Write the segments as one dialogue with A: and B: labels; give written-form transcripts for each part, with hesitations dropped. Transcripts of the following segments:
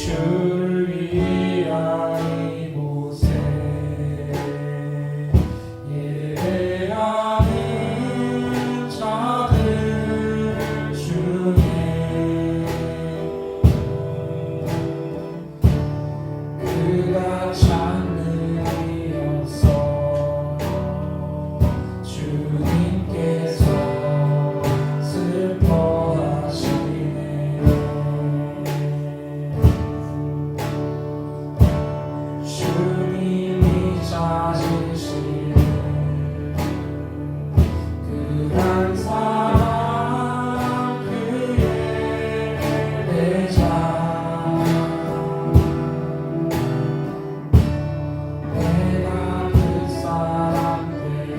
A: 주를 위하여 이곳에 예배하는 자들 중에 그가 찬들이어서 주님께서 슬퍼하시네. 주님이 찾으시는 그한 사람 그의 대장 내가 그 사람 되리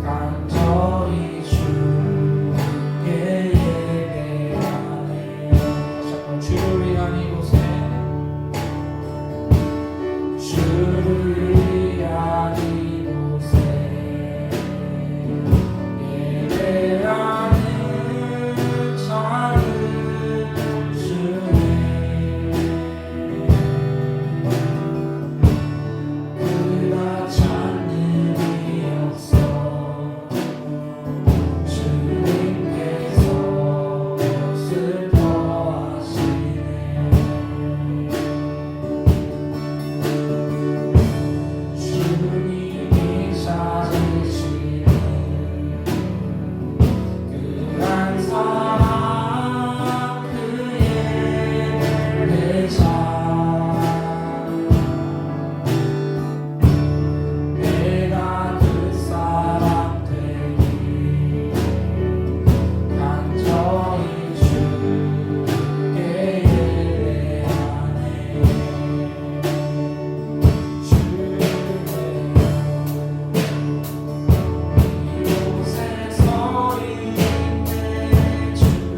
A: 간절히 주께 예배하네. 자꾸 주를 위한 이곳에 주를 위한 이곳에 예배하는 자들 중에 그가 찬들이어서 주님께서 슬퍼하시네. 주님이 찾으시는 그한 사람 그의 대장 내가 그 사람 되리 간절히 주께 예배하네. 주의 이곳에 서 있네. 주의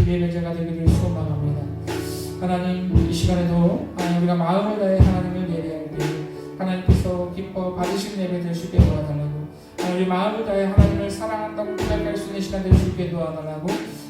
B: 예배자가 되기를 소망합니다. 하나님, 이 시간에도 하나님 우리가 마음을 다해 하나님을 예배할 때 하나님께서 기뻐 받으시는 예배 될 수 있게 도와달라고, 우리 마음을 다해 하나님을 사랑한다고 고백할 수 있는 시간 될 수 있게 도와달라고,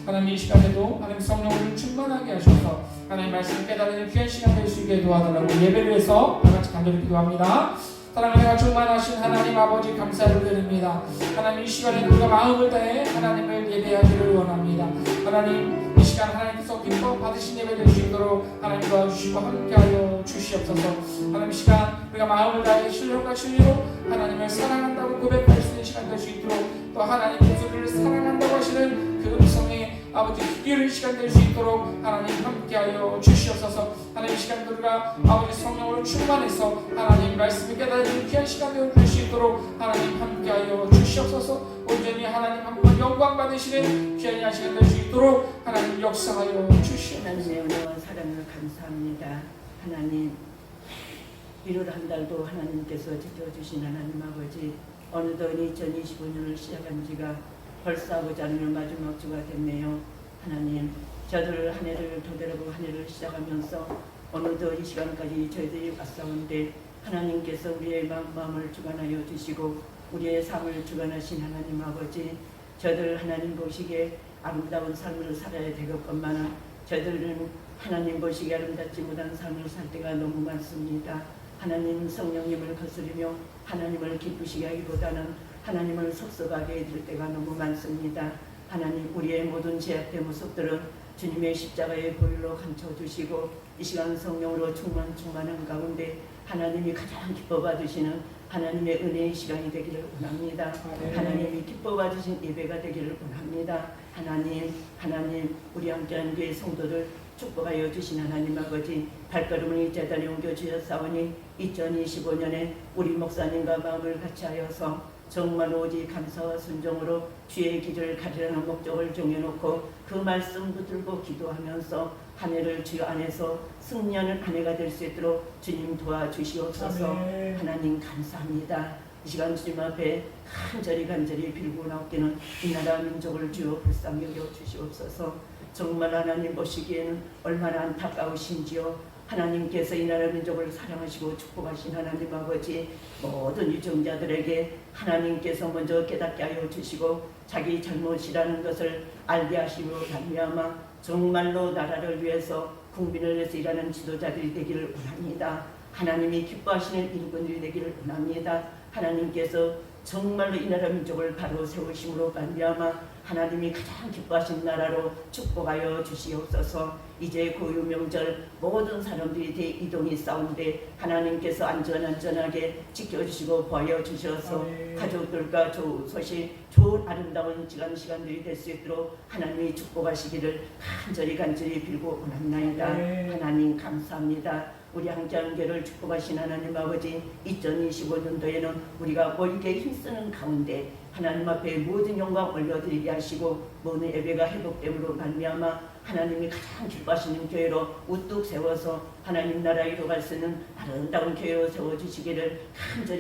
B: 하나님 이 시간에도 하나님 성령을 충만하게 하셔서 하나님 말씀을 깨달는 귀한 시간 될 수 있게 도와달라고 예배를 위해서 다 같이 간절히 기도합니다. 사랑하여 충만하신 하나님 아버지 감사를 드립니다. 하나님 이 시간에 우리가 마음을 다해 하나님을 예배하기를 원합니다. 하나님 이 시간 하나님께서 기뻐 받으신 예배 될 수 있도록 하나님 도와주시고 함께하여 주시옵소서. 하나님 이 시간 우리가 마음을 다해 신령과 진리로 하나님을 사랑한다고 고백할 수 있는 시간 될 수 있도록, 또 하나님 목소리를 사랑한다고 하시는 그 음성에 아버지 귀를 시간 될 수 있도록 하나님 함께하여 주시옵소서. 하나님 이 시간 우리가 아버지 성령으로 충만해서 하나님 말씀을 깨달는 귀한 시간 될 수 있도록 하나님 함께하여 주시옵소서. 온전히 하나님 한 번 영광 받으시는 귀한 시간 될 수 있도록 하나님 역사하여 주시옵소서.
C: 하나님의 은혜와 사랑을 감사합니다. 하나님, 1월 한 달도 하나님께서 지켜주신 하나님 아버지, 어느덧 2025년을 시작한 지가 벌써 아버지 하나님 마지막 주가 됐네요. 하나님, 저들 한 해를 도대로 한 해를 시작하면서 어느덧 이 시간까지 저희들이 왔사온데 하나님께서 우리의 마음을 주관하여 주시고 우리의 삶을 주관하신 하나님 아버지, 저들 하나님 보시기에 아름다운 삶을 살아야 되겠건만 저들은 하나님 보시기에 아름답지 못한 삶을 살 때가 너무 많습니다. 하나님 성령님을 거스르며 하나님을 기쁘시게 하기보다는 하나님을 섭섭하게 해줄 때가 너무 많습니다. 하나님, 우리의 모든 제약된 모습들은 주님의 십자가의 보혈로 감춰주시고 이 시간 성령으로 충만한 가운데 하나님이 가장 기뻐 받으시는 하나님의 은혜의 시간이 되기를 원합니다. 하나님이 기뻐 받으신 예배가 되기를 원합니다. 하나님 우리 함께한 교회 성도들 축복하여 주신 하나님 아버지, 발걸음을 이 재단에 옮겨주셨사오니 2025년에 우리 목사님과 마음을 같이하여서 정말 오직 감사와 순종으로 주의 길을 가리라는 목적을 정해놓고 그 말씀 붙들고 기도하면서 한 해를 주 안에서 승리하는 한 해가 될 수 있도록 주님 도와주시옵소서. 하나님 감사합니다. 이 시간 주님 앞에 간절히 빌고 나오기는 이 나라 민족을 주여 불쌍히 여겨 주시옵소서. 정말 하나님 보시기에는 얼마나 안타까우신지요. 하나님께서 이 나라 민족을 사랑하시고 축복하신 하나님 아버지, 모든 유정자들에게 하나님께서 먼저 깨닫게 하여 주시고 자기 잘못이라는 것을 알게 하시므로 말미암아 정말로 나라를 위해서 국민을 위해서 일하는 지도자들이 되기를 원합니다. 하나님이 기뻐하시는 일꾼들이 되기를 원합니다. 하나님께서 정말로 이 나라 민족을 바로 세우심으로 말미암아 하나님이 가장 기뻐하신 나라로 축복하여 주시옵소서. 이제 고유 명절 모든 사람들이 대이동이 싸운데 하나님께서 안전하게 지켜주시고 보여 주셔서 가족들과 좋은 소식, 좋은 아름다운 시간들이 될 수 있도록 하나님이 축복하시기를 간절히 빌고 원합나이다. 하나님 감사합니다. 우리 함께한 교회를 축복하신 하나님 아버지, 2025년도에는 우리가 모이게 힘쓰는 가운데 하나님 앞에 모든 영광 올려드리게 하시고 모든 예배가 회복됨으로 말미암아 하나님이 가장 기뻐하시는 교회로 우뚝 세워서 하나님 나라 이루어갈 수 있는 아름다운 교회로 세워주시기를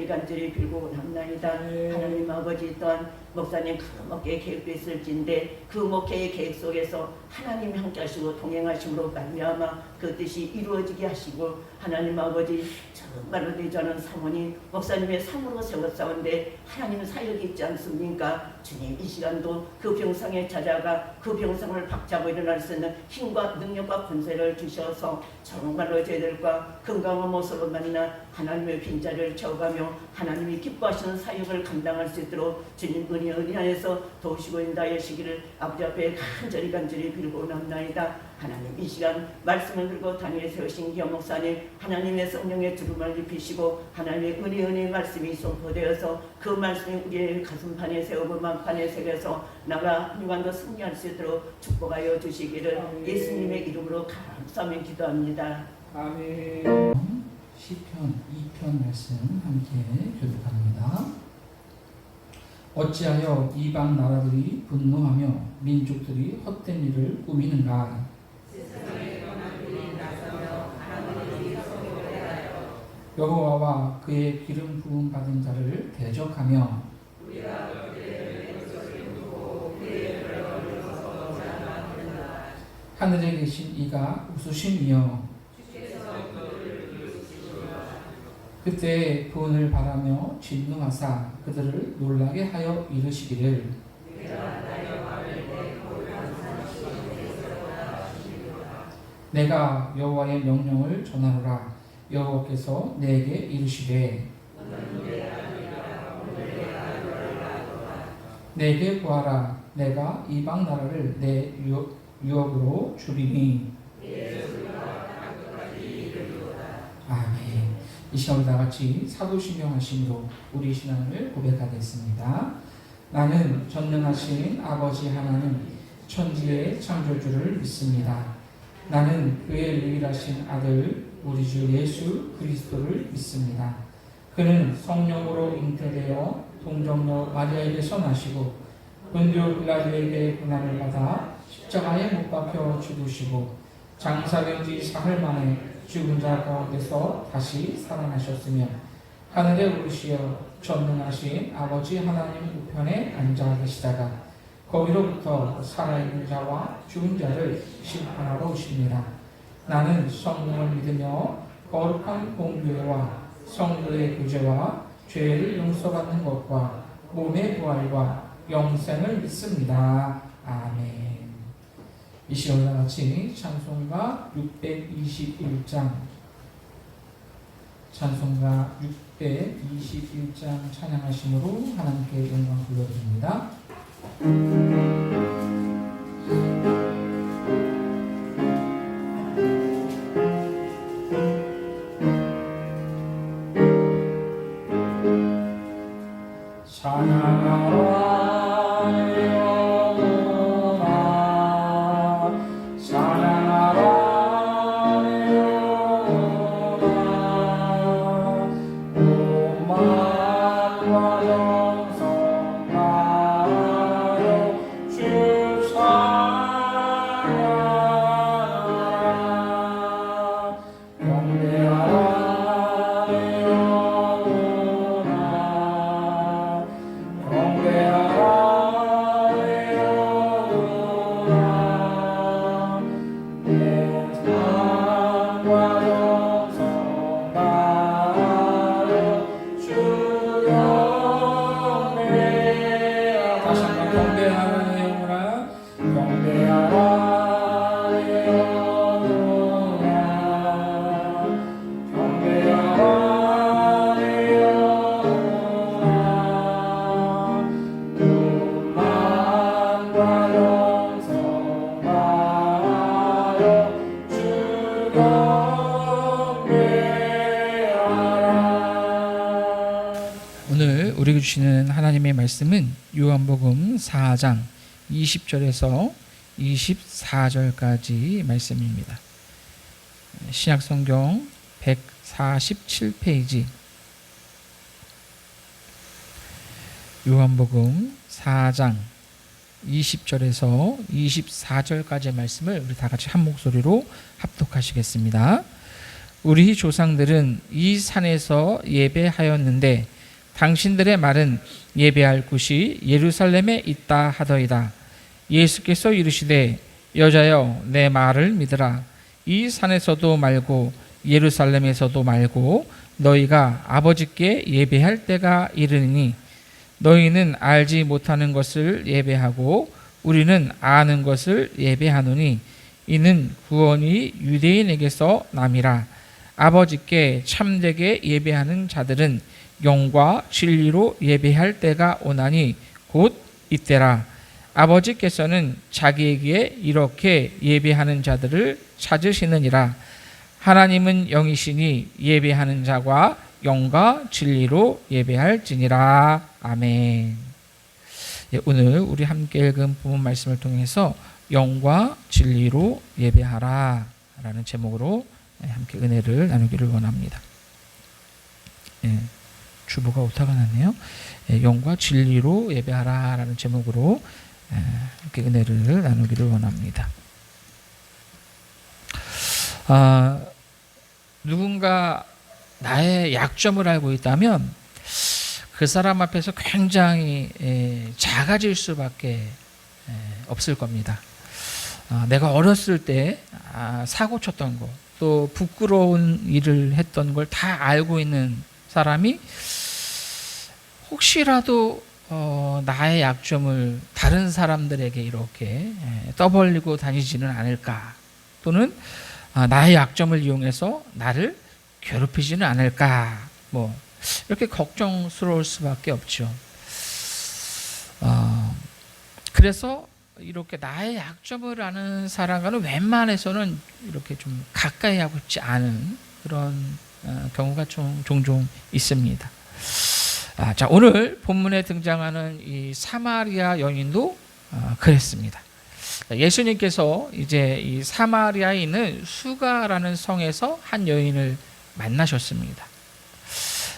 C: 간절히 빌고 원합나이다. 하나님 아버지, 또한 목사님 그 목회 계획도 있을진데 그 목회의 계획 속에서 하나님이 함께 하시고 동행하심으로 말미암아 그 뜻이 이루어지게 하시고 하나님 아버지, 정말로 되지 않은 사모님 목사님의 삶으로 세웠사온데 하나님 사역이 있지 않습니까? 주님, 이 시간도 그 병상에 찾아가 그 병상을 박차고 일어날 수 있는 힘과 능력과 권세를 주셔서 정말로 저희들과 건강한 모습으로 만나 하나님의 빈자리를 채워가며 하나님이 기뻐하시는 사역을 감당할 수 있도록 주님 은혜 안에서 도우시고 인도하시기를 아버지 앞에 간절히 빌고 남나이다. 하나님, 이 시간 말씀을 들고 단위에 세우신 기호 목사님, 하나님의 성령의 두루마를 입히시고 하나님의 은혜의 말씀이 선포되어서 그 말씀이 우리의 가슴판에 세우고 만판에 새겨서 나가 한순간도 승리할 수 있도록 축복하여 주시기를 예수님의 이름으로 감사하며 기도합니다.
B: 아멘. 시편 2편 말씀 함께 교독합니다. 어찌하여 이방 나라들이 분노하며 민족들이 헛된 일을 꾸미는가? 여호와와 그의 기름 부음 받은 자를 대적하며 하늘에 계신 이가 웃으심이여. 그때 구원을 바라며 진노하사 그들을 놀라게 하여 이르시기를 내가 여호와의 명령을 전하노라. 여호와께서 내게 이르시되 내게 구하라. 내가 이방 나라를 내 유업으로 주리니. 아멘. 이 시간 다 같이 사도신경 하심으로 우리 신앙을 고백하겠습니다. 나는 전능하신 아버지 하나님 천지의 창조주를 믿습니다. 나는 그의 유일하신 아들 우리 주 예수 그리스도를 믿습니다. 그는 성령으로 잉태되어 동정녀 마리아에게서 나시고 본디오 빌라도에게 고난을 받아 십자가에 못 박혀 죽으시고 장사된 지 사흘 만에 죽은 자 가운데서 다시 살아나셨으며 하늘에 오르시어 전능하신 아버지 하나님 우편에 앉아 계시다가 거기로부터 살아있는 자와 죽은 자를 심판하러 오십니다. 나는 성령을 믿으며 거룩한 공교회와 성도의 구제와 죄를 용서받는 것과 몸의 부활과 영생을 믿습니다. 아멘. 이 시간과 같이 찬송가 621장 찬양하심으로 하나님께 영광 돌려드립니다. 오늘 우리에게 주시는 하나님의 말씀은 요한복음 4장 20절에서 24절까지 말씀입니다. 신약성경 147페이지 요한복음 4장 20절에서 24절까지의 말씀을 우리 다 같이 한 목소리로 합독하시겠습니다. 우리 조상들은 이 산에서 예배하였는데 당신들의 말은 예배할 곳이 예루살렘에 있다 하더이다. 예수께서 이르시되 여자여 내 말을 믿으라. 이 산에서도 말고 예루살렘에서도 말고 너희가 아버지께 예배할 때가 이르니 너희는 알지 못하는 것을 예배하고 우리는 아는 것을 예배하노니 이는 구원이 유대인에게서 남이라. 아버지께 참되게 예배하는 자들은 영과 진리로 예배할 때가 오나니 곧 이때라. 아버지께서는 자기에게 이렇게 예배하는 자들을 찾으시느니라. 하나님은 영이시니 예배하는 자가 영과 진리로 예배할지니라. 아멘. 오늘 우리 함께 읽은 본문 말씀을 통해서 영과 진리로 예배하라 라는 제목으로 함께 은혜를 나누기를 원합니다. 주보가 오타가 났네요. 영과 진리로 예배하라 라는 제목으로 함께 은혜를 나누기를 원합니다. 누군가 나의 약점을 알고 있다면 그 사람 앞에서 굉장히 작아질 수밖에 없을 겁니다.
D: 내가 어렸을 때 사고 쳤던 거, 또 부끄러운 일을 했던 걸 다 알고 있는 사람이 혹시라도 나의 약점을 다른 사람들에게 이렇게 떠벌리고 다니지는 않을까, 또는 나의 약점을 이용해서 나를 괴롭히지는 않을까, 뭐 이렇게 걱정스러울 수밖에 없죠. 그래서 이렇게 나의 약점을 아는 사람과는 웬만해서는 이렇게 좀 가까이 하고 싶지 않은 그런 경우가 종종 있습니다. 자, 오늘 본문에 등장하는 이 사마리아 여인도 그랬습니다. 예수님께서 이제 이 사마리아에 있는 수가라는 성에서 한 여인을 만나셨습니다.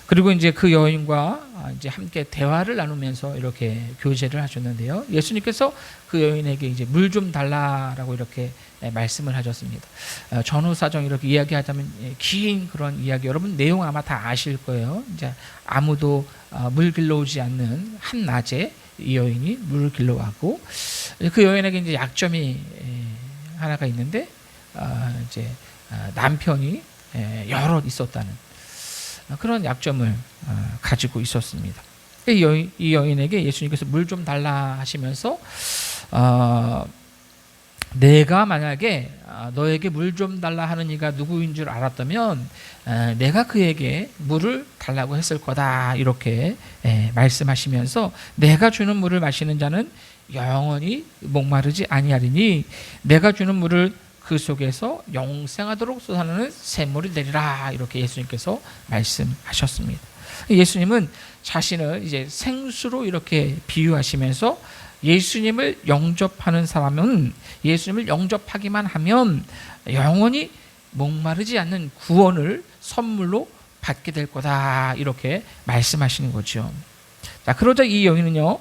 D: 그리고 이제 그 여인과 이제 함께 대화를 나누면서 이렇게 교제를 하셨는데요. 예수님께서 그 여인에게 이제 물 좀 달라라고 이렇게 말씀을 하셨습니다. 전후사정 이렇게 이야기하자면 긴 그런 이야기, 여러분 내용 아마 다 아실 거예요. 이제 아무도 물 길러오지 않는 한 낮에 이 여인이 물을 길러왔고, 그 여인에게 이제 약점이 하나가 있는데 이제 남편이 여럿 있었다는 그런 약점을 가지고 있었습니다. 이 여인에게 예수님께서 물 좀 달라 하시면서 내가 만약에 너에게 물 좀 달라 하는 이가 누구인 줄 알았다면 내가 그에게 물을 달라고 했을 거다, 이렇게 말씀하시면서 내가 주는 물을 마시는 자는 영원히 목마르지 아니하리니 내가 주는 물을 그 속에서 영생하도록 솟아나는 샘물이 되리라, 이렇게 예수님께서 말씀하셨습니다. 예수님은 자신을 이제 생수로 이렇게 비유하시면서 예수님을 영접하는 사람은, 예수님을 영접하기만 하면 영원히 목마르지 않는 구원을 선물로 받게 될 거다, 이렇게 말씀하시는 거죠. 자, 그러자 이 여인은요,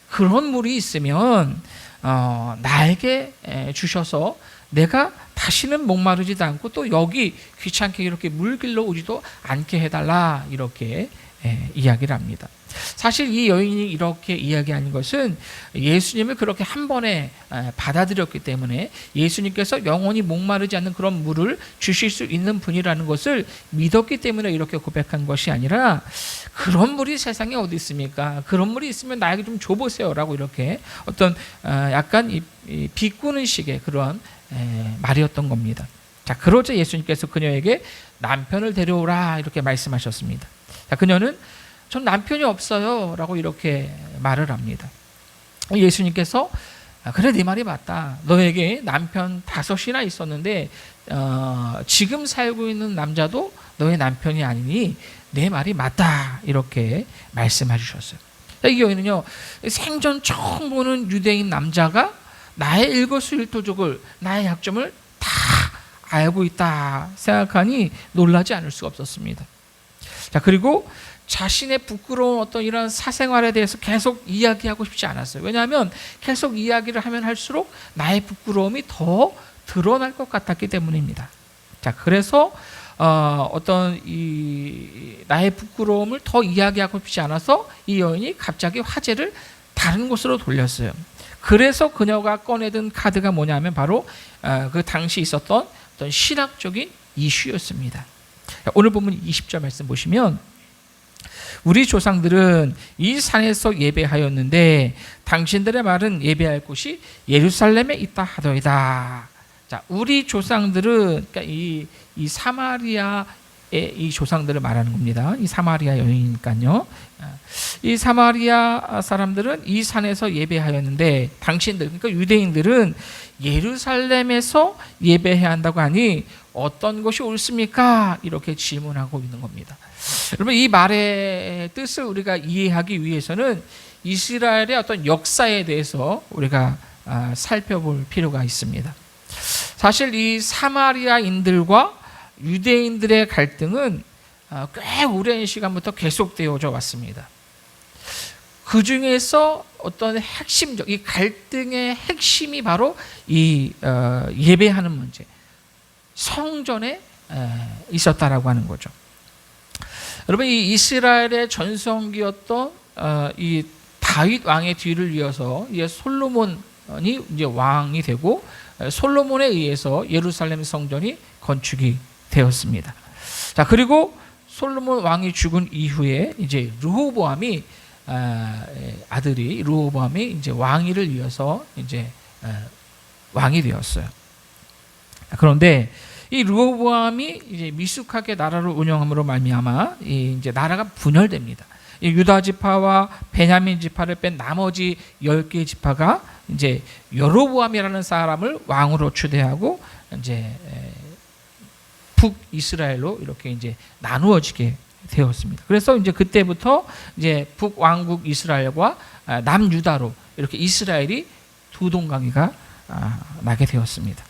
D: 그런 물이 있으면 나에게 주셔서 내가 다시는 목마르지도 않고 또 여기 귀찮게 이렇게 물 길러 오지도 않게 해달라, 이렇게 이야기를 합니다. 사실 이 여인이 이렇게 이야기하는 것은 예수님을 그렇게 한 번에 받아들였기 때문에 예수님께서 영원히 목마르지 않는 그런 물을 주실 수 있는 분이라는 것을 믿었기 때문에 이렇게 고백한 것이 아니라, 그런 물이 세상에 어디 있습니까? 그런 물이 있으면 나에게 좀 줘보세요 라고 이렇게 어떤 약간 이 비꼬는 식의 그런 말이었던 겁니다. 자, 그러자 예수님께서 그녀에게 남편을 데려오라, 이렇게 말씀하셨습니다. 자, 그녀는 전 남편이 없어요 라고 이렇게 말을 합니다. 예수님께서 그래, 네 말이 맞다. 너에게 남편 5이나 있었는데 지금 살고 있는 남자도 너의 남편이 아니니 내 말이 맞다, 이렇게 말씀해 주셨어요. 이 여인은요, 생전 처음 보는 유대인 남자가 나의 일거수일투족을, 나의 약점을 다 알고 있다 생각하니 놀라지 않을 수가 없었습니다. 자, 그리고 자신의 부끄러운 어떤 이런 사생활에 대해서 계속 이야기하고 싶지 않았어요. 왜냐하면 계속 이야기를 하면 할수록 나의 부끄러움이 더 드러날 것 같았기 때문입니다. 자, 그래서 어떤 이 나의 부끄러움을 더 이야기하고 싶지 않아서 이 여인이 갑자기 화제를 다른 곳으로 돌렸어요. 그래서 그녀가 꺼내든 카드가 뭐냐면 바로 그 당시 있었던 어떤 신학적인 이슈였습니다. 오늘 본문 20절 말씀 보시면, 우리 조상들은 이 산에서 예배하였는데 당신들의 말은 예배할 곳이 예루살렘에 있다 하더이다. 자, 우리 조상들은, 그러니까 이 사마리아의 이 조상들을 말하는 겁니다. 이 사마리아 여인이니까요. 이 사마리아 사람들은 이 산에서 예배하였는데 당신들, 그러니까 유대인들은 예루살렘에서 예배해야 한다고 하니 어떤 것이 옳습니까? 이렇게 질문하고 있는 겁니다. 여러분, 이 말의 뜻을 우리가 이해하기 위해서는 이스라엘의 어떤 역사에 대해서 우리가 살펴볼 필요가 있습니다. 사실 이 사마리아인들과 유대인들의 갈등은 꽤 오랜 시간부터 계속되어져 왔습니다. 그 중에서 어떤 핵심적, 이 갈등의 핵심이 바로 이 예배하는 문제, 성전에 있었다라고 하는 거죠. 여러분, 이 이스라엘의 전성기였던 이 다윗 왕의 뒤를 이어서 이제 솔로몬이 이제 왕이 되고, 솔로몬에 의해서 예루살렘 성전이 건축이 되었습니다. 자, 그리고 솔로몬 왕이 죽은 이후에 이제 르호보암이 아들이 르호보암이 이제 왕위를 이어서 이제 왕이 되었어요. 그런데 이 르호보암이 이제 미숙하게 나라를 운영함으로 말미암아 이제 나라가 분열됩니다. 이 유다 지파와 베냐민 지파를 뺀 나머지 10개의 지파가 이제 여로보암이라는 사람을 왕으로 추대하고 이제 북이스라엘로 이렇게 이제 나누어지게 되었습니다. 그래서 이제 그때부터 이제 북왕국 이스라엘과 남유다로 이렇게 이스라엘이 두 동강이가 나게 되었습니다.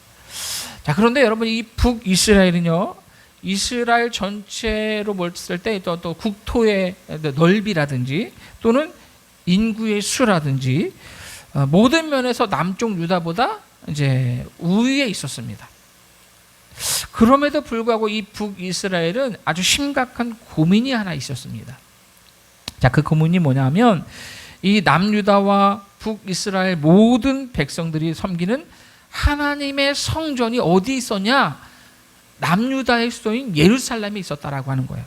D: 자, 그런데 여러분 이 북이스라엘은요, 이스라엘 전체로 봤을 때 또 국토의 넓이라든지 또는 인구의 수라든지 모든 면에서 남쪽 유다보다 이제 우위에 있었습니다. 그럼에도 불구하고 이 북이스라엘은 아주 심각한 고민이 하나 있었습니다. 자, 그 고민이 뭐냐면 이 남유다와 북이스라엘 모든 백성들이 섬기는 하나님의 성전이 어디 있었냐? 남유다의 수도인 예루살렘에 있었다라고 하는 거예요.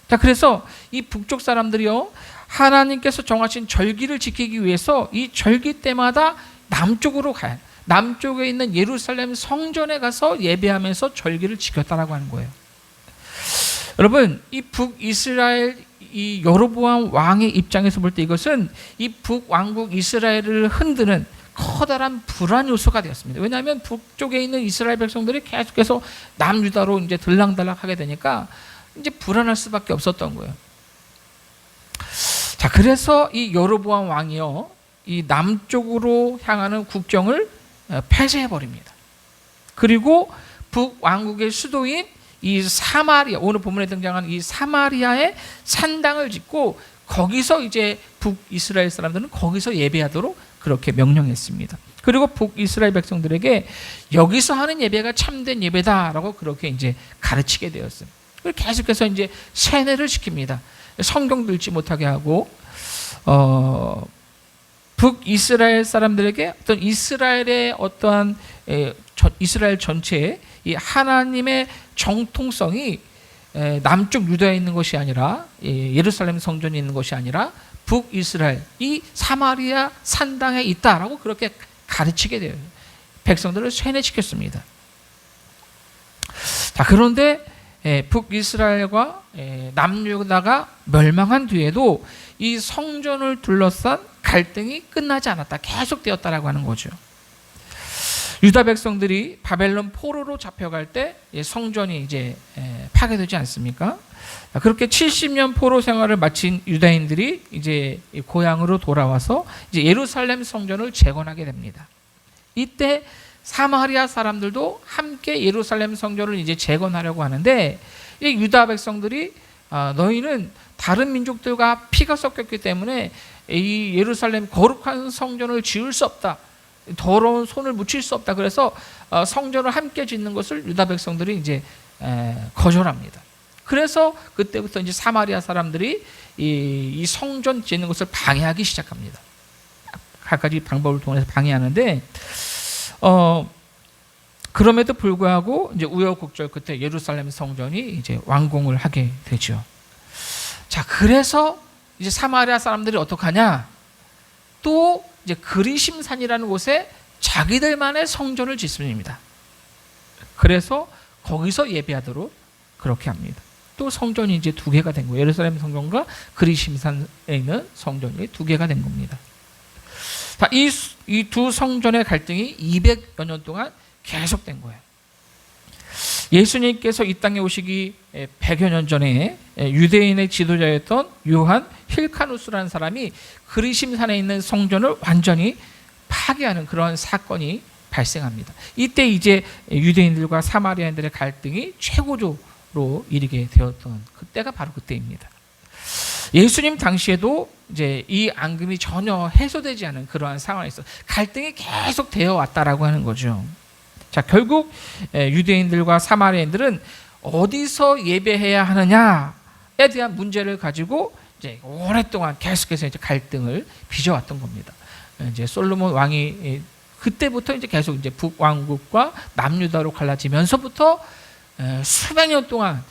D: 자, 그래서 이 북쪽 사람들이요, 하나님께서 정하신 절기를 지키기 위해서 이 절기 때마다 남쪽으로 가요. 남쪽에 있는 예루살렘 성전에 가서 예배하면서 절기를 지켰다라고 하는 거예요. 여러분, 이 북이스라엘 이 여로보암 왕의 입장에서 볼 때 이것은 이 북왕국 이스라엘을 흔드는 커다란 불안 요소가 되었습니다. 왜냐하면 북쪽에 있는 이스라엘 백성들이 계속해서 남유다로 이제 들락달락하게 되니까 이제 불안할 수밖에 없었던 거예요. 자, 그래서 이 여로보암 왕이요, 이 남쪽으로 향하는 국경을 폐쇄해 버립니다. 그리고 북왕국의 수도인 이 사마리아, 오늘 본문에 등장하는 이 사마리아에 산당을 짓고 거기서 이제 북이스라엘 사람들은 거기서 예배하도록 그렇게 명령했습니다. 그리고 북이스라엘 백성들에게 여기서 하는 예배가 참된 예배다라고 그렇게 이제 가르치게 되었어요. 그리고 계속해서 이제 세뇌를 시킵니다. 성경도 읽지 못하게 하고 북이스라엘 사람들에게 어떤 이스라엘의 어떠한 이스라엘 전체의 이 하나님의 정통성이 남쪽 유다에 있는 것이 아니라 예루살렘 성전에 있는 것이 아니라 북이스라엘 이 사마리아 산당에 있다라고 그렇게 가르치게 돼요. 백성들을 세뇌시켰습니다. 자, 그런데 북이스라엘과 남유다가 멸망한 뒤에도 이 성전을 둘러싼 갈등이 끝나지 않았다. 계속되었다라고 하는 거죠. 유다 백성들이 바벨론 포로로 잡혀갈 때 성전이 이제 파괴되지 않습니까? 그렇게 70년 포로 생활을 마친 유다인들이 이제 고향으로 돌아와서 이제 예루살렘 성전을 재건하게 됩니다. 이때 사마리아 사람들도 함께 예루살렘 성전을 이제 재건하려고 하는데 이 유다 백성들이 너희는 다른 민족들과 피가 섞였기 때문에 이 예루살렘 거룩한 성전을 지을 수 없다. 더러운 손을 묻힐 수 없다. 그래서 성전을 함께 짓는 것을 유다 백성들이 이제 거절합니다. 그래서 그때부터 이제 사마리아 사람들이 이 성전 짓는 것을 방해하기 시작합니다. 갖가지 방법을 통해서 방해하는데 그럼에도 불구하고 이제 우여곡절 끝에 예루살렘 성전이 이제 완공을 하게 되죠. 자, 그래서 이제 사마리아 사람들이 어떡하냐? 또 이제 그리심산이라는 곳에 자기들만의 성전을 짓습니다. 그래서 거기서 예배하도록 그렇게 합니다. 또 성전이 이제 2개가 된 거예요. 예루살렘 성전과 그리심산에 있는 성전이 2개가 된 겁니다. 자, 이 두 성전의 갈등이 200여 년 동안 계속된 거예요. 예수님께서 이 땅에 오시기 100여 년 전에 유대인의 지도자였던 요한 힐카누스라는 사람이 그리심산에 있는 성전을 완전히 파괴하는 그런 사건이 발생합니다. 이때 이제 유대인들과 사마리아인들의 갈등이 최고조로 이르게 되었던 그때가 바로 그때입니다. 예수님 당시에도 이제 이 앙금이 전혀 해소되지 않은 그러한 상황에서 갈등이 계속 되어 왔다라고 하는 거죠. 자, 결국 유대인들과 사마리아인들은 어디서 예배해야 하느냐에 대한 문제를 가지고 이제 오랫동안 계속해서 이제 갈등을 빚어왔던 겁니다. 이제 솔로몬 왕이 그때부터 이제 계속 이제 북왕국과 남유다로 갈라지면서부터 수백 년 동안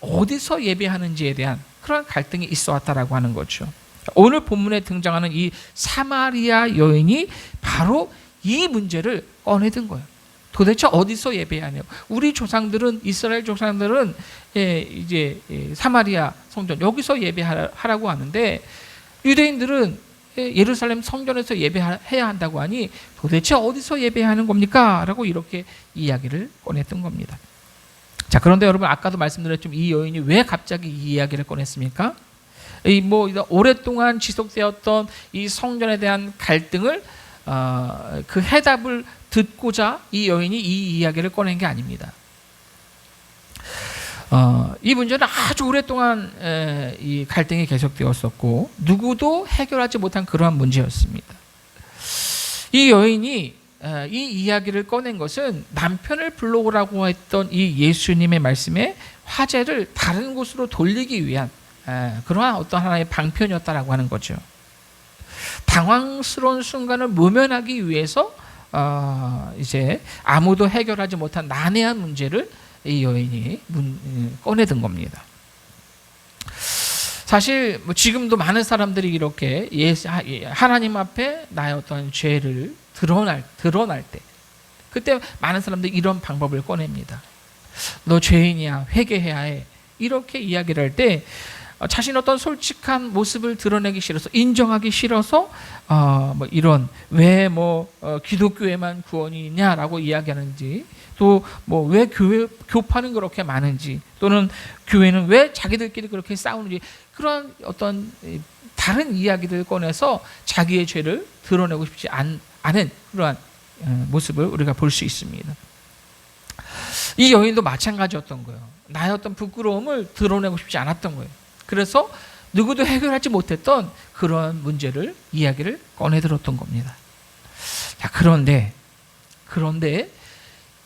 D: 어디서 예배하는지에 대한 그런 갈등이 있어 왔다라고 하는 거죠. 오늘 본문에 등장하는 이 사마리아 여인이 바로 이 문제를 꺼내든 거예요. 도대체 어디서 예배하냐? 우리 조상들은, 이스라엘 조상들은 이제 사마리아 성전 여기서 예배하라고 하는데, 유대인들은 예루살렘 성전에서 예배해야 한다고 하니 도대체 어디서 예배하는 겁니까? 라고 이렇게 이야기를 꺼냈던 겁니다. 자, 그런데 여러분, 아까도 말씀드렸지만 이 여인이 왜 갑자기 이 이야기를 꺼냈습니까? 오랫동안 지속되었던 이 성전에 대한 갈등을 그 해답을 듣고자 이 여인이 이 이야기를 꺼낸 게 아닙니다. 이 문제는 아주 오랫동안 이 갈등이 계속되었었고 누구도 해결하지 못한 그러한 문제였습니다. 이 여인이 이 이야기를 꺼낸 것은 남편을 불러오라고 했던 이 예수님의 말씀에 화제를 다른 곳으로 돌리기 위한 그러한 어떤 하나의 방편이었다라고 하는 거죠. 당황스러운 순간을 모면하기 위해서 이제 아무도 해결하지 못한 난해한 문제를 이 여인이 꺼내든 겁니다. 사실 지금도 많은 사람들이 이렇게 하나님 앞에 나의 어떤 죄를 드러날 때, 그때 많은 사람들이 이런 방법을 꺼냅니다. 너 죄인이야, 회개해야 해, 이렇게 이야기를 할 때 자신 어떤 솔직한 모습을 드러내기 싫어서, 인정하기 싫어서 이런 왜 기독교에만 구원이 있냐라고 이야기하는지, 또 왜 교파는 그렇게 많은지, 또는 교회는 왜 자기들끼리 그렇게 싸우는지, 그런 어떤 다른 이야기들을 꺼내서 자기의 죄를 드러내고 싶지 않은 그러한 모습을 우리가 볼 수 있습니다. 이 여인도 마찬가지였던 거예요. 나의 어떤 부끄러움을 드러내고 싶지 않았던 거예요. 그래서 누구도 해결하지 못했던 그런 문제를, 이야기를 꺼내들었던 겁니다. 자, 그런데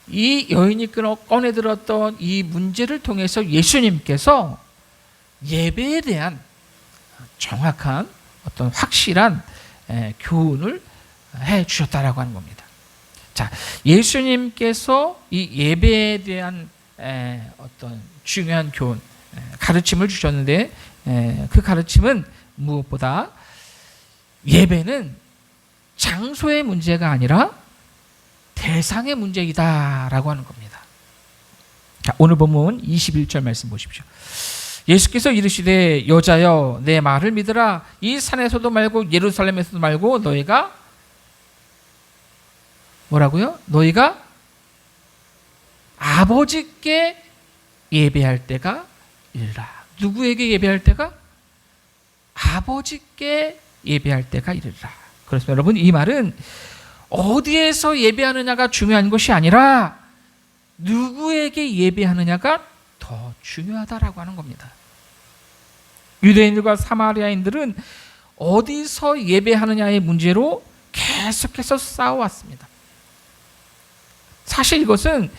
D: 이 여인이 꺼내들었던 이 문제를 통해서 예수님께서 예배에 대한 정확한 어떤 확실한 교훈을 해 주셨다라고 하는 겁니다. 자, 예수님께서 이 예배에 대한 어떤 중요한 교훈, 가르침을 주셨는데, 그 가르침은 무엇보다 예배는 장소의 문제가 아니라 대상의 문제이다라고 하는 겁니다. 자, 오늘 본문 21절 말씀 보십시오. 예수께서 이르시되 여자여 내 말을 믿으라. 이 산에서도 말고 예루살렘에서도 말고 너희가 뭐라고요? 너희가 아버지께 예배할 때가 이르라. 누구에게 예배할 때가? 아버지께 예배할 때가 이르라. 그래서 여러분, 이 말은 어디에서 예배하느냐가 중요한 것이 아니라 누구에게 예배하느냐가 더 중요하다라고 하는 겁니다. 유대인들과 사마리아인들은 어디서 예배하느냐의 문제로 계속해서 싸워왔습니다. 사실 이것은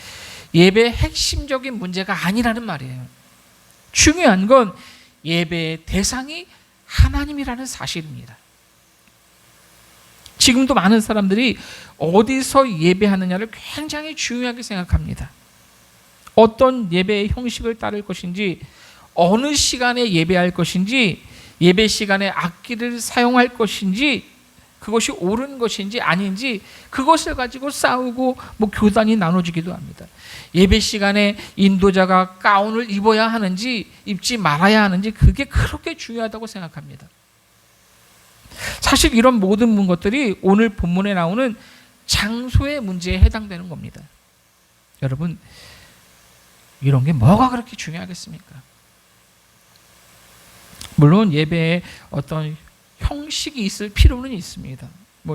D: 예배의 핵심적인 문제가 아니라는 말이에요. 중요한 건 예배의 대상이 하나님이라는 사실입니다. 지금도 많은 사람들이 어디서 예배하느냐를 굉장히 중요하게 생각합니다. 어떤 예배의 형식을 따를 것인지, 어느 시간에 예배할 것인지, 예배 시간에 악기를 사용할 것인지, 그것이 옳은 것인지 아닌지, 그것을 가지고 싸우고 교단이 나눠지기도 합니다. 예배 시간에 인도자가 가운을 입어야 하는지 입지 말아야 하는지, 그게 그렇게 중요하다고 생각합니다. 사실 이런 모든 것들이 오늘 본문에 나오는 장소의 문제에 해당되는 겁니다. 여러분, 이런 게 뭐가 그렇게 중요하겠습니까? 물론 예배에 어떤 형식이 있을 필요는 있습니다.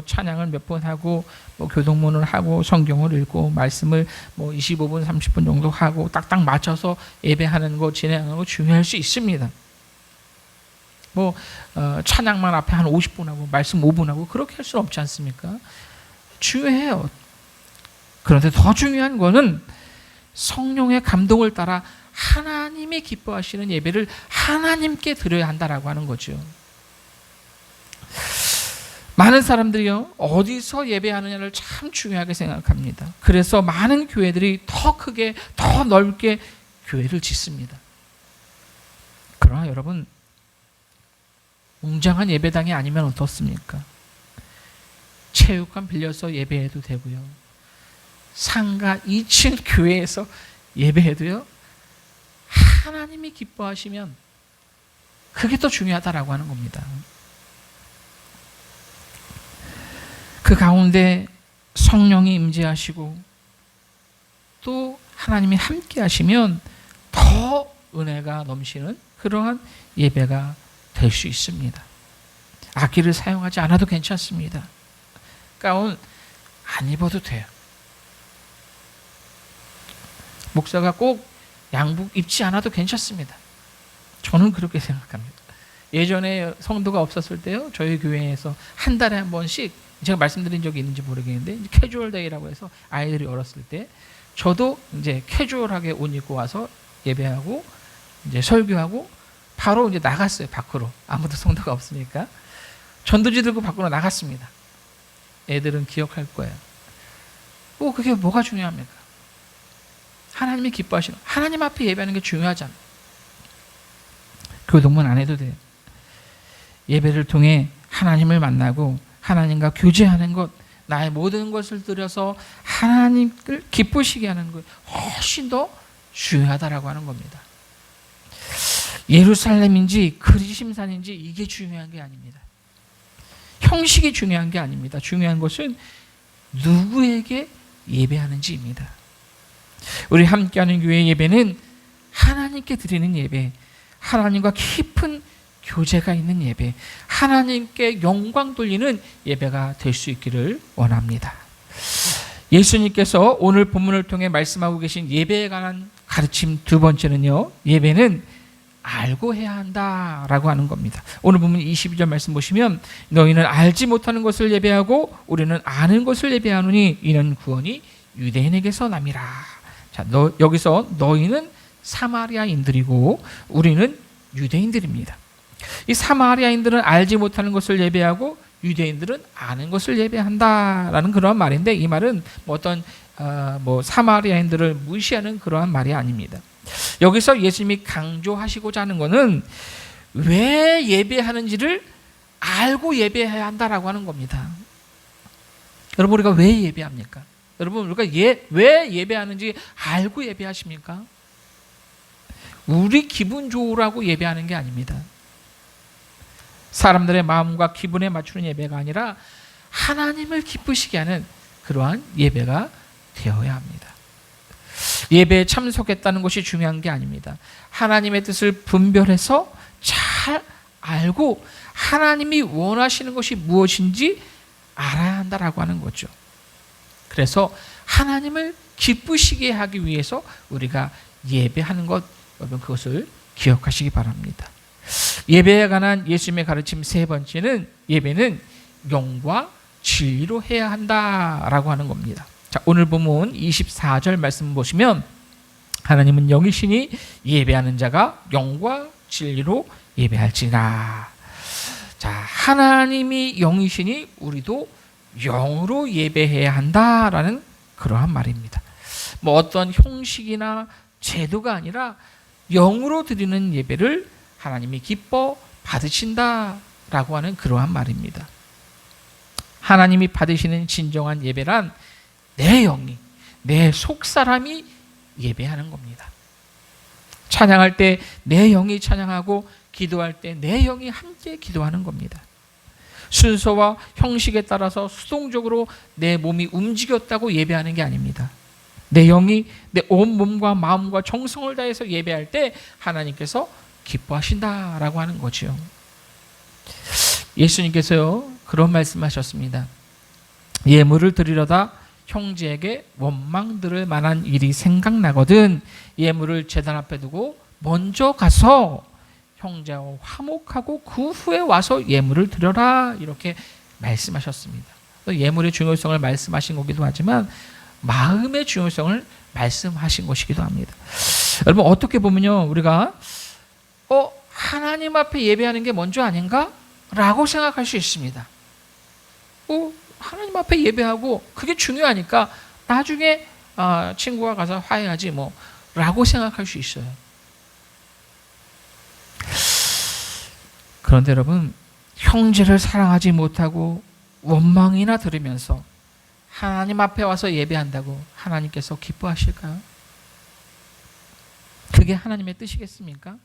D: 찬양을 몇 번 하고, 교동문을 하고, 성경을 읽고, 말씀을 25분, 30분 정도 하고, 딱딱 맞춰서 예배하는 거, 진행하는 거 중요할 수 있습니다. 찬양만 앞에 한 50분 하고, 말씀 5분 하고, 그렇게 할 수는 없지 않습니까? 중요해요. 그런데 더 중요한 거는 성령의 감동을 따라 하나님이 기뻐하시는 예배를 하나님께 드려야 한다라고 하는 거죠. 많은 사람들이요, 어디서 예배하느냐를 참 중요하게 생각합니다. 그래서 많은 교회들이 더 크게, 더 넓게 교회를 짓습니다. 그러나 여러분, 웅장한 예배당이 아니면 어떻습니까? 체육관 빌려서 예배해도 되고요, 상가 2층 교회에서 예배해도요, 하나님이 기뻐하시면 그게 더 중요하다라고 하는 겁니다. 그 가운데 성령이 임재하시고 또 하나님이 함께 하시면 더 은혜가 넘치는 그러한 예배가 될 수 있습니다. 악기를 사용하지 않아도 괜찮습니다. 가운 안 입어도 돼요. 목사가 꼭 양복 입지 않아도 괜찮습니다. 저는 그렇게 생각합니다. 예전에 성도가 없었을 때요, 저희 교회에서 한 달에 한 번씩, 제가 말씀드린 적이 있는지 모르겠는데, 캐주얼 데이라고 해서 아이들이 어렸을 때 저도 이제 캐주얼하게 옷 입고 와서 예배하고 이제 설교하고 바로 이제 나갔어요. 밖으로. 아무도 성도가 없으니까 전도지 들고 밖으로 나갔습니다. 애들은 기억할 거예요. 그게 뭐가 중요합니까? 하나님이 기뻐하시는, 하나님 앞에 예배하는 게 중요하잖아요. 교동문 안 해도 돼요. 예배를 통해 하나님을 만나고 하나님과 교제하는 것, 나의 모든 것을 들여서 하나님을 기쁘시게 하는 것, 훨씬 더 중요하다라고 하는 겁니다. 예루살렘인지 그리심산인지 이게 중요한 게 아닙니다. 형식이 중요한 게 아닙니다. 중요한 것은 누구에게 예배하는지입니다. 우리 함께하는 교회 예배는 하나님께 드리는 예배, 하나님과 깊은 교제가 있는 예배, 하나님께 영광 돌리는 예배가 될 수 있기를 원합니다. 예수님께서 오늘 본문을 통해 말씀하고 계신 예배에 관한 가르침 두 번째는요, 예배는 알고 해야 한다라고 하는 겁니다. 오늘 본문 22절 말씀 보시면, 너희는 알지 못하는 것을 예배하고 우리는 아는 것을 예배하노니 이는 구원이 유대인에게서 남이라. 자, 여기서 너희는 사마리아인들이고 우리는 유대인들입니다. 이 사마리아인들은 알지 못하는 것을 예배하고 유대인들은 아는 것을 예배한다라는 그러한 말인데, 이 말은 어떤 사마리아인들을 무시하는 그러한 말이 아닙니다. 여기서 예수님이 강조하시고자 하는 것은 왜 예배하는지를 알고 예배해야 한다라고 하는 겁니다. 여러분, 우리가 왜 예배합니까? 여러분, 우리가 왜 예배하는지 알고 예배하십니까? 우리 기분 좋으라고 예배하는 게 아닙니다. 사람들의 마음과 기분에 맞추는 예배가 아니라 하나님을 기쁘시게 하는 그러한 예배가 되어야 합니다. 예배에 참석했다는 것이 중요한 게 아닙니다. 하나님의 뜻을 분별해서 잘 알고 하나님이 원하시는 것이 무엇인지 알아야 한다라고 하는 거죠. 그래서 하나님을 기쁘시게 하기 위해서 우리가 예배하는 것, 여러분 그것을 기억하시기 바랍니다. 예배에 관한 예수님의 가르침 세 번째는, 예배는 영과 진리로 해야 한다라고 하는 겁니다. 자, 오늘 본문 24절 말씀 보시면, 하나님은 영이시니 예배하는 자가 영과 진리로 예배할지라. 자, 하나님이 영이시니 우리도 영으로 예배해야 한다라는 그러한 말입니다. 어떤 형식이나 제도가 아니라 영으로 드리는 예배를 하나님이 기뻐 받으신다라고 하는 그러한 말입니다. 하나님이 받으시는 진정한 예배란 내 영이, 내 속사람이 예배하는 겁니다. 찬양할 때 내 영이 찬양하고, 기도할 때 내 영이 함께 기도하는 겁니다. 순서와 형식에 따라서 수동적으로 내 몸이 움직였다고 예배하는 게 아닙니다. 내 영이 내 온 몸과 마음과 정성을 다해서 예배할 때 하나님께서 기뻐하신다라고 하는 거죠. 예수님께서요, 그런 말씀하셨습니다. 예물을 드리려다 형제에게 원망 들을 만한 일이 생각나거든 예물을 제단 앞에 두고 먼저 가서 형제와 화목하고 그 후에 와서 예물을 드려라, 이렇게 말씀하셨습니다. 예물의 중요성을 말씀하신 거기도 하지만 마음의 중요성을 말씀하신 것이기도 합니다. 여러분, 어떻게 보면요, 우리가 하나님 앞에 예배하는 게 먼저 아닌가? 라고 생각할 수 있습니다. 하나님 앞에 예배하고 그게 중요하니까 나중에 친구가 가서 화해하지 뭐 라고 생각할 수 있어요. 그런데 여러분, 형제를 사랑하지 못하고 원망이나 들으면서 하나님 앞에 와서 예배한다고 하나님께서 기뻐하실까요? 그게 하나님의 뜻이겠습니까?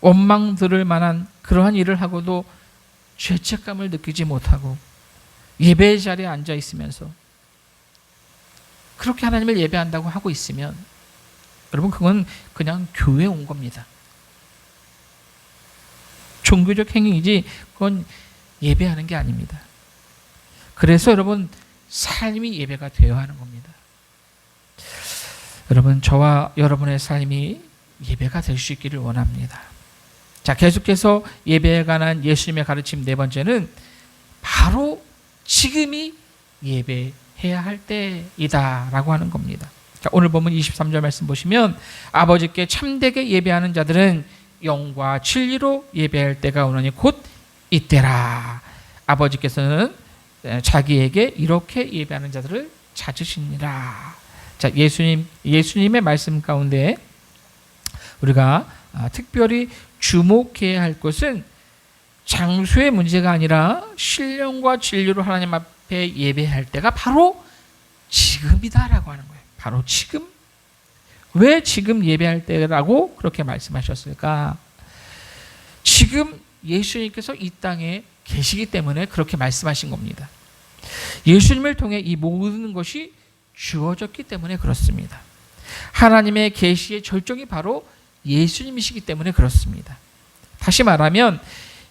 D: 원망 들을 만한 그러한 일을 하고도 죄책감을 느끼지 못하고 예배의 자리에 앉아 있으면서 그렇게 하나님을 예배한다고 하고 있으면 여러분, 그건 그냥 교회에 온 겁니다. 종교적 행위이지 그건 예배하는 게 아닙니다. 그래서 여러분, 삶이 예배가 되어야 하는 겁니다. 여러분, 저와 여러분의 삶이 예배가 될 수 있기를 원합니다. 자, 계속해서 예배에 관한 예수님의 가르침 네 번째는 바로 지금이 예배해야 할 때이다 라고 하는 겁니다. 자, 오늘 보면 23절 말씀 보시면 아버지께 참되게 예배하는 자들은 영과 진리로 예배할 때가 오느니 곧 이때라. 아버지께서는 자기에게 이렇게 예배하는 자들을 찾으시니라. 자, 예수님의 말씀 가운데 우리가 특별히 주목해야 할 것은 장소의 문제가 아니라 신령과 진리로 하나님 앞에 예배할 때가 바로 지금이다라고 하는 거예요. 바로 지금. 왜 지금 예배할 때라고 그렇게 말씀하셨을까? 지금 예수님께서 이 땅에 계시기 때문에 그렇게 말씀하신 겁니다. 예수님을 통해 이 모든 것이 주어졌기 때문에 그렇습니다. 하나님의 계시의 절정이 바로 예수님이시기 때문에 그렇습니다. 다시 말하면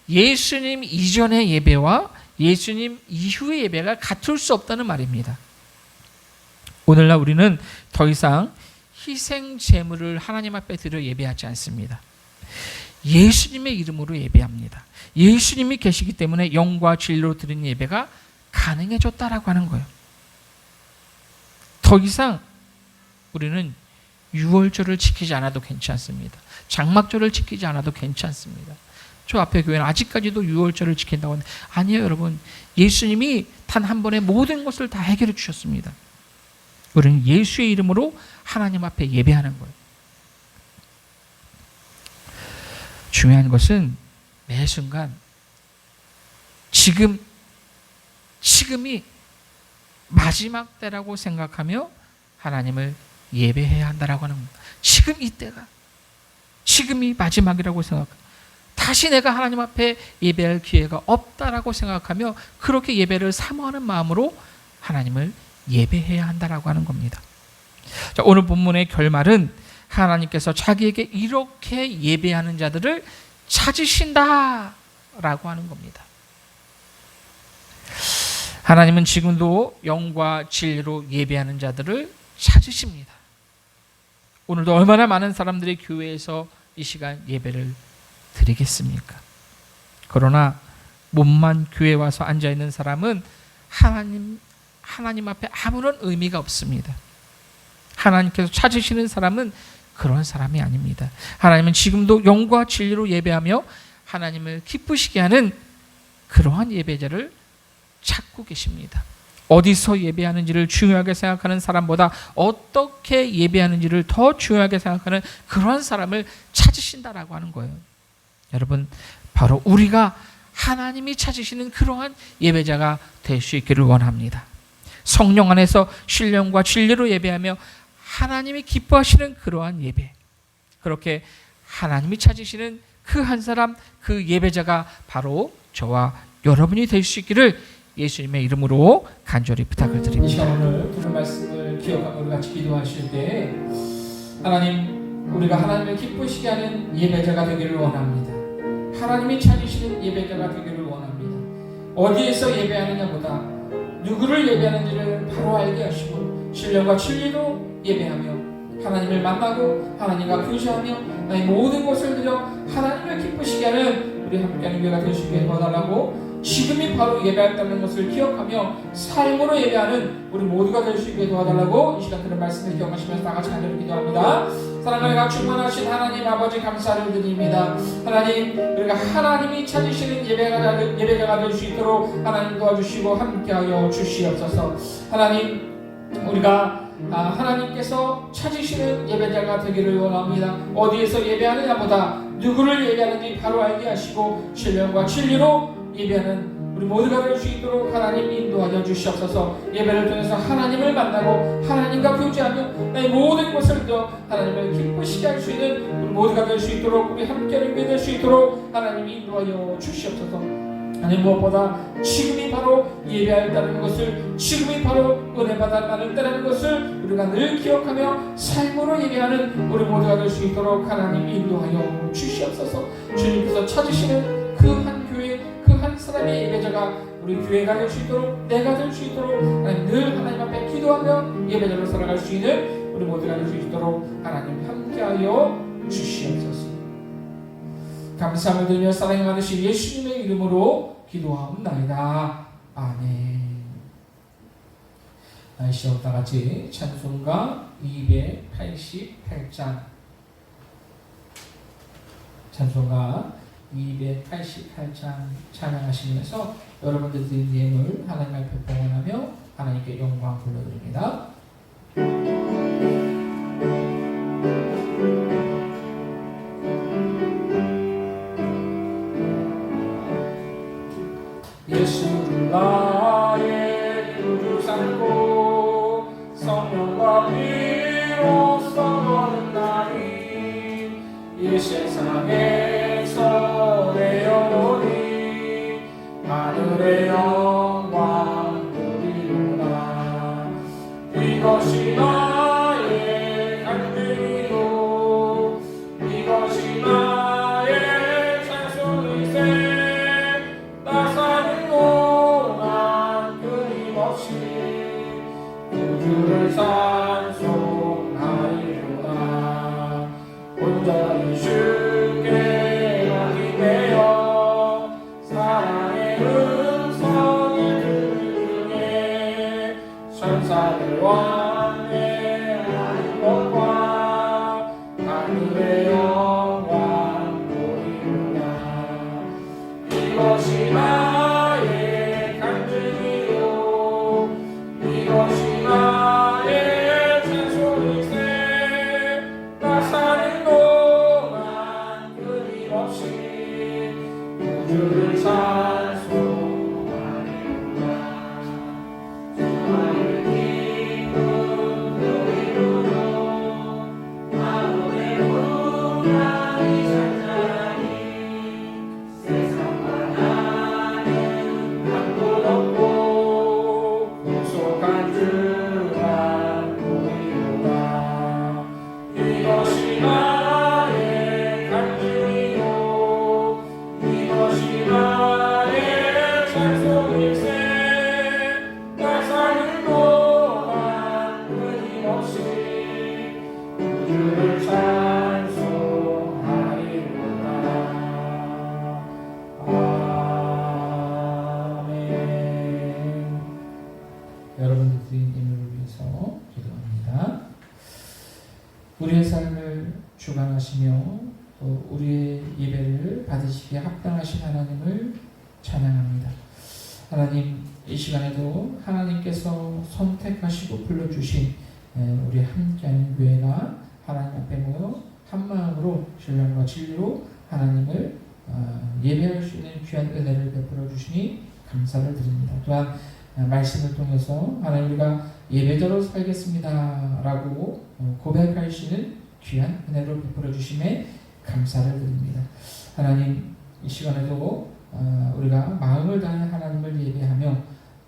D: 예수님 이전의 예배와 예수님 이후의 예배가 같을 수 없다는 말입니다. 오늘날 우리는 더 이상 희생 제물을 하나님 앞에 드려 예배하지 않습니다. 예수님의 이름으로 예배합니다. 예수님이 계시기 때문에 영과 진리로 드리는 예배가 가능해졌다라고 하는 거예요. 더 이상 우리는 유월절을 지키지 않아도 괜찮습니다. 장막절을 지키지 않아도 괜찮습니다. 저 앞에 교회는 아직까지도 유월절을 지킨다고 하는데 아니에요, 여러분. 예수님이 단 한 번에 모든 것을 다 해결해 주셨습니다. 우리는 예수의 이름으로 하나님 앞에 예배하는 거예요. 중요한 것은 매 순간 지금이 마지막 때라고 생각하며 하나님을 예배해야 한다라고 하는 겁니다. 지금 이때가 지금이 마지막이라고 생각합니다. 다시 내가 하나님 앞에 예배할 기회가 없다라고 생각하며 그렇게 예배를 사모하는 마음으로 하나님을 예배해야 한다라고 하는 겁니다. 자, 오늘 본문의 결말은 하나님께서 자기에게 이렇게 예배하는 자들을 찾으신다라고 하는 겁니다. 하나님은 지금도 영과 진리로 예배하는 자들을 찾으십니다. 오늘도 얼마나 많은 사람들이 교회에서 이 시간 예배를 드리겠습니까? 그러나 몸만 교회에 와서 앉아있는 사람은 하나님 앞에 아무런 의미가 없습니다. 하나님께서 찾으시는 사람은 그런 사람이 아닙니다. 하나님은 지금도 영과 진리로 예배하며 하나님을 기쁘시게 하는 그러한 예배자를 찾고 계십니다. 어디서 예배하는지를 중요하게 생각하는 사람보다 어떻게 예배하는지를 더 중요하게 생각하는 그런 사람을 찾으신다라고 하는 거예요. 여러분, 바로 우리가 하나님이 찾으시는 그러한 예배자가 될 수 있기를 원합니다. 성령 안에서 신령과 진리로 예배하며 하나님이 기뻐하시는 그러한 예배, 그렇게 하나님이 찾으시는 그 한 사람, 그 예배자가 바로 저와 여러분이 될 수 있기를 예수님의 이름으로 간절히 부탁을
B: 이
D: 드립니다.
B: 시간 오늘 들은 말씀을 기억하고 우리 같이 기도하실 때 하나님, 우리가 하나님을 기쁘시게 하는 예배자가 되기를 원합니다. 하나님이 찾으시는 예배자가 되기를 원합니다. 어디에서 예배하느냐보다 누구를 예배하는지를 바로 알게 하시고 신령과 진리로 예배하며 하나님을 만나고 하나님과 교제하며 나의 모든 것을 들여 하나님을 기쁘시게 하는 우리 함께하는 교회가 될 수 있게 도와달라고, 지금이 바로 예배했다는 것을 기억하며 삶으로 예배하는 우리 모두가 될 수 있게 도와달라고 이 시간 들은 말씀을 기억하시면서 다 같이 간절히 기도합니다. 사랑과 충만하신 하나님 아버지 감사를 드립니다. 하나님, 우리가 하나님이 찾으시는 예배자가 될 수 있도록 하나님 도와주시고 함께하여 주시옵소서. 하나님, 우리가 하나님께서 찾으시는 예배자가 되기를 원합니다. 어디에서 예배하느냐보다 누구를 예배하는지 바로 알게 하시고 신령과 진리로 예배하는 우리 모두가 될 수 있도록 하나님 인도하여 주시옵소서. 예배를 통해서 하나님을 만나고 하나님과 교제하며 나의 모든 것을 더 하나님을 기쁘시게 할 수 있는 우리 모두가 될 수 있도록, 우리 함께 예배될 수 있도록 하나님 인도하여 주시옵소서. 하나님, 무엇보다 지금이 바로 예배할 것을, 지금이 바로 은혜 받을 날을 때라는 것을 우리가 늘 기억하며 삶으로 예배하는 우리 모두가 될 수 있도록 하나님 인도하여 주시옵소서. 주님께서 찾으시는 그 한 교회, 그 한 사람의 예배자가 우리 교회가 될 수 있도록, 내가 될 수 있도록 하나님 늘 하나님 앞에 기도하며 예배자로 살아갈 수 있는 우리 모두가 될 수 있도록 하나님 함께하여 주시옵소서. 감사함을 드리며 사랑이 많으신 예수님의 이름으로 기도하옵나이다. 아멘. 시험 다같이 찬송가 288장, 찬송가 288장 찬양하시면서 여러분들 드린 예물 하나님 앞에 봉헌하며 하나님께 영광 돌려드립니다. 예수를 나의 구주 삼고 성령과 피로써 거는 나니 이 세상에서 내 영혼이 하늘의 영광 누리노라. 이것이 나의 간증이요 이것이 나의 찬송이세. 나 사는 동안 끊임없이 구주를 찬송하리로다. 온전히 주께 맡기매어 사랑의 음성을 들을 중에 천사들 완례하는 것과 하늘의 영광 보이노라. 이것이 나의 간증이요 이것이 나의 찬송이세. 나 사는 동안 끊임없이 구주를 찬송하리로다. 주의 기쁨 누리노라. 아무의 풍랑이 잔잔히 세상과 나는 한곳 없고 구속한 주만 보이노라. 이것이 나의 간증이요 이것이 나의 찬송일세. 나 사는 동안 끊임없이 구주를 찬송하리로다. 아멘. 여러분들 드린 예물을 위해서 기도합니다. 우리의 삶을 주관하시며 또 우리의 예배를 받으시기에 합당하신 하나님을 찬양합니다. 하나님, 이 시간에도 하나님께서 선택하시고 불러주신 우리 함께하는 교회가 하나님 앞에 모여 한 마음으로 신령과 진리로 하나님을 예배할 수 있는 귀한 은혜를 베풀어 주시니 감사를 드립니다. 또한 말씀을 통해서 하나님, 우리가 예배자로 살겠습니다 라고 고백할 수 있는 귀한 은혜를 베풀어 주심에 감사를 드립니다. 하나님, 이 시간에도 우리가 마음을 다해 하나님을 예배하며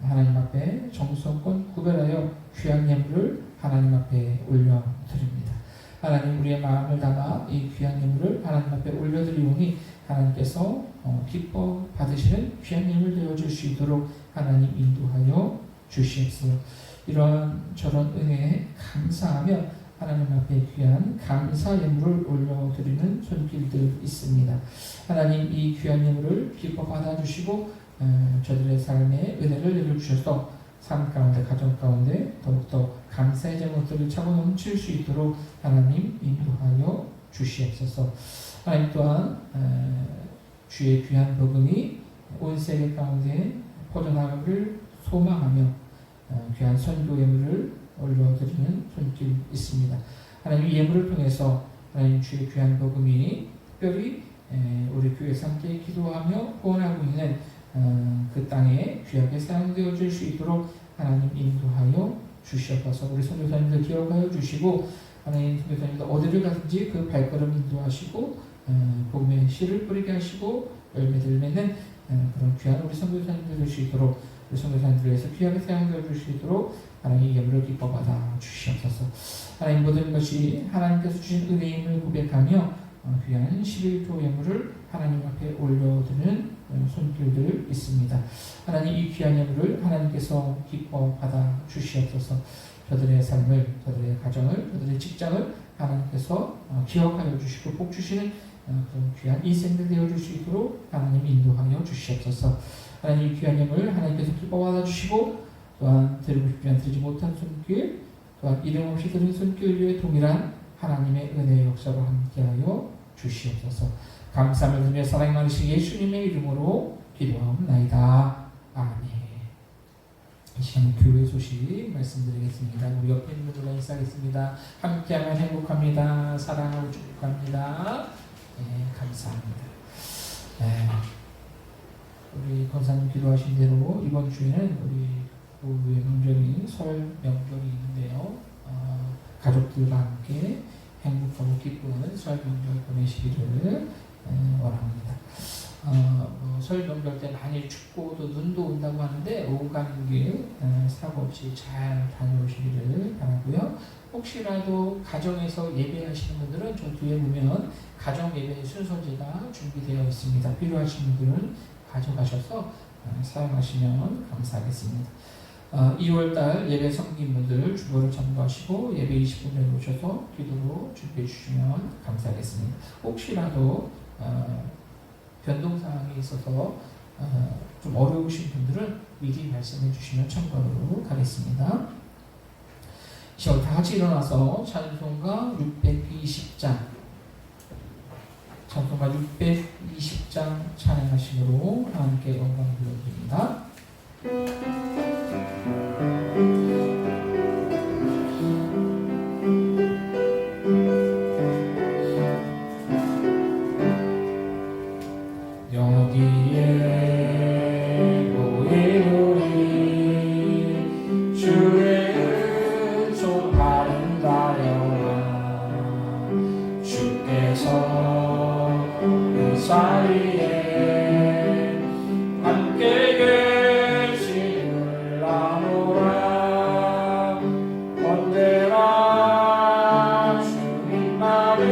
B: 하나님 앞에 정성껏 구별하여 귀한 예물을 하나님 앞에 올려드립니다. 하나님, 우리의 마음을 담아 이 귀한 예물을 하나님 앞에 올려드리오니 하나님께서 기뻐 받으시는 귀한 예물 되어줄 수 있도록 하나님 인도하여 주시옵소서. 이런 저런 은혜에 감사하며 하나님 앞에 귀한 감사 예물을 올려드리는 손길들 있습니다. 하나님, 이 귀한 예물을 기뻐 받아주시고 저들의 삶에 은혜를 내려주셔서 삶 가운데, 가정 가운데 더욱더 감사의 제목들을 차고 넘칠 수 있도록 하나님 인도하여 주시옵소서. 하나님 또한 주의 귀한 복음이 온 세계 가운데 퍼져나가기를 소망하며 귀한 선교 예물을 올려드리는 손길 있습니다. 하나님 이 예물을 통해서 하나님 주의 귀한 복음이 특별히 우리 교회에서 함께 기도하며 후원하고 있는 그 땅에 귀하게 사용되어 줄 수 있도록 하나님 인도하여 주시옵소서. 우리 선교사님들 기억하여 주시고 하나님 선교사님들 어디를 가든지 그 발걸음 인도하시고 복음의 씨를 뿌리게 하시고 열매들 맺는 그런 귀한 우리 선교사님들 될 수 있도록 우리 선교사님들 위해서 귀하게 사용되어 줄 수 있도록 하나님 예물을 기뻐 받아 주시옵소서. 하나님 모든 것이 하나님께서 주신 은혜임을 고백하며 귀한 11조 예물을 하나님 앞에 올려드리는 손길들 있습니다. 하나님 이 귀한 예물을 하나님께서 기뻐 받아 주시옵소서. 저들의 삶을, 저들의 가정을, 저들의 직장을 하나님께서 기억하여 주시고 복 주시는 그런 귀한 인생들 되어줄 수 있도록 하나님 인도하여 주시옵소서. 하나님 이 귀한 예물 하나님께서 기뻐 받아 주시고 또한 드리고 싶지만 드리지 못한 손길, 또한 이름 없이 드린 손길 위에 동일한 하나님의 은혜의 역사로 함께하여 주시옵소서. 감사함을 드리며 사랑이 많으신 예수님의 이름으로 기도하옵나이다. 아멘. 이 시간 교회 소식 말씀드리겠습니다. 우리 옆에 있는 분들과 인사하겠습니다. 함께하면 행복합니다. 사랑하고 축복합니다. 네, 감사합니다. 네, 우리 권사님 기도하신 대로 이번 주에는 우리 부부의 명절인 설 명절이 있는데요. 가족들과 함께 행복하고 기쁘는 설 명절 보내시기를 원합니다. 설 명절 때 많이 춥고 또 눈도 온다고 하는데 오후 가는 길 사고 없이 잘 다녀오시기를 바라고요. 혹시라도 가정에서 예배하시는 분들은 저 뒤에 보면 가정 예배 순서지가 준비되어 있습니다. 필요하신 분들은 가져가셔서 사용하시면 감사하겠습니다. 2월달 예배 섬김분들 주보를 참고하시고 예배 20분에 오셔서 기도로 준비해 주시면 감사하겠습니다. 혹시라도 변동사항이 있어서 좀 어려우신 분들은 미리 말씀해 주시면 참고하도록 하겠습니다. 시험 다 같이 일어나서 찬송가 620장 찬송가 620장 찬양하심으로 함께 영광 돌려드립니다.
A: 여기에 모이노니 주의 은총 아름다여라. 주께서 이 자리에 함께 계심을 아노라. 언제나 주님만을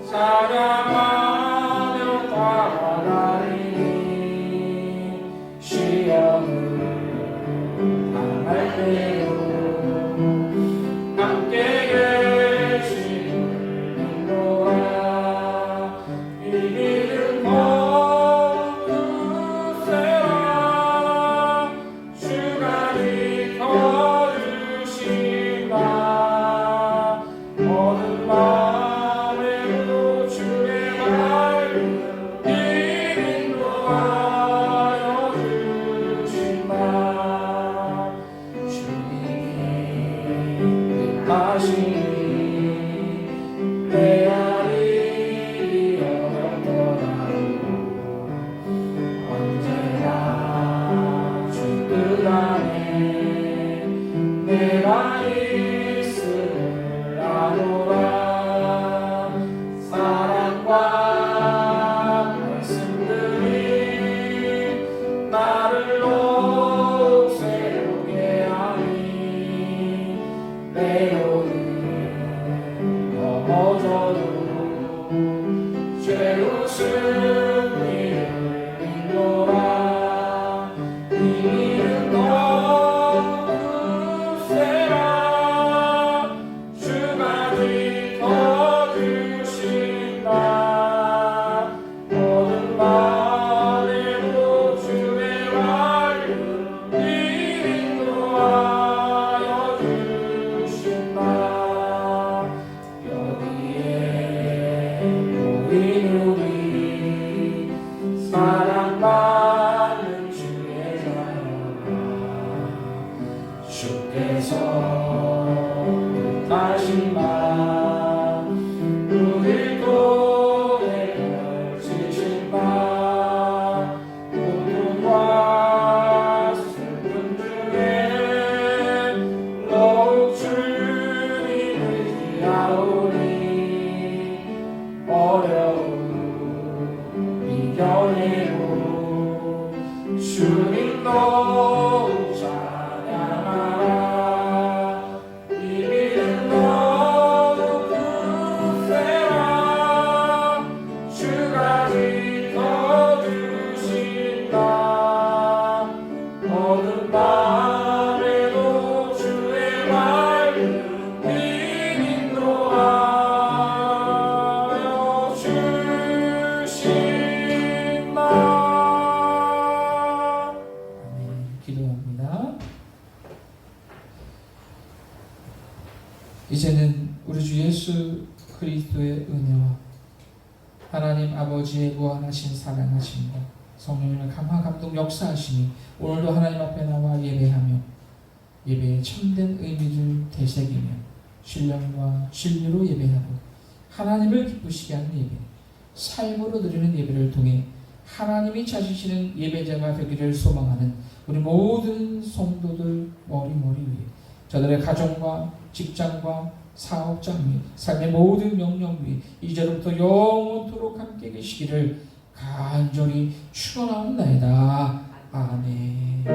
A: 찬양하며 따라가리니 시험을 당할 때도 함께 계심을 믿노라. 이기는 거두세라. 주가 지켜주신다. 모든 마음에도 주의 말을 인도하여 주신다. 주님이 뜻하시니 내 아들이 어렵더라도 언제나 주 뜻 안에 내가 있음을 아노라. 사랑과 말씀들이 나를 더욱 새롭게 하니 내 영은 넘어져도 죄로 승리를 믿노라. 이는 거두세라. 주가 지켜주신다. 모든 말에도 주의 말을
B: 그리스도의 은혜와 하나님 아버지의 무한하신 사랑하심과 성령님의 감화 감동 역사하심이 오늘도 하나님 앞에 나와 예배하며 예배의 참된 의미를 되새기며 신령과 진리로 예배하고 하나님을 기쁘시게 하는 예배, 삶으로 드리는 예배를 통해 하나님이 찾으시는 예배자가 되기를 소망하는 우리 모든 성도들 머리머리 위에 저들의 가정과 직장과 사업장 위 삶의 모든 영역 위 이제로부터 영원토록 함께 계시기를 간절히 축원하옵나이다. 아멘.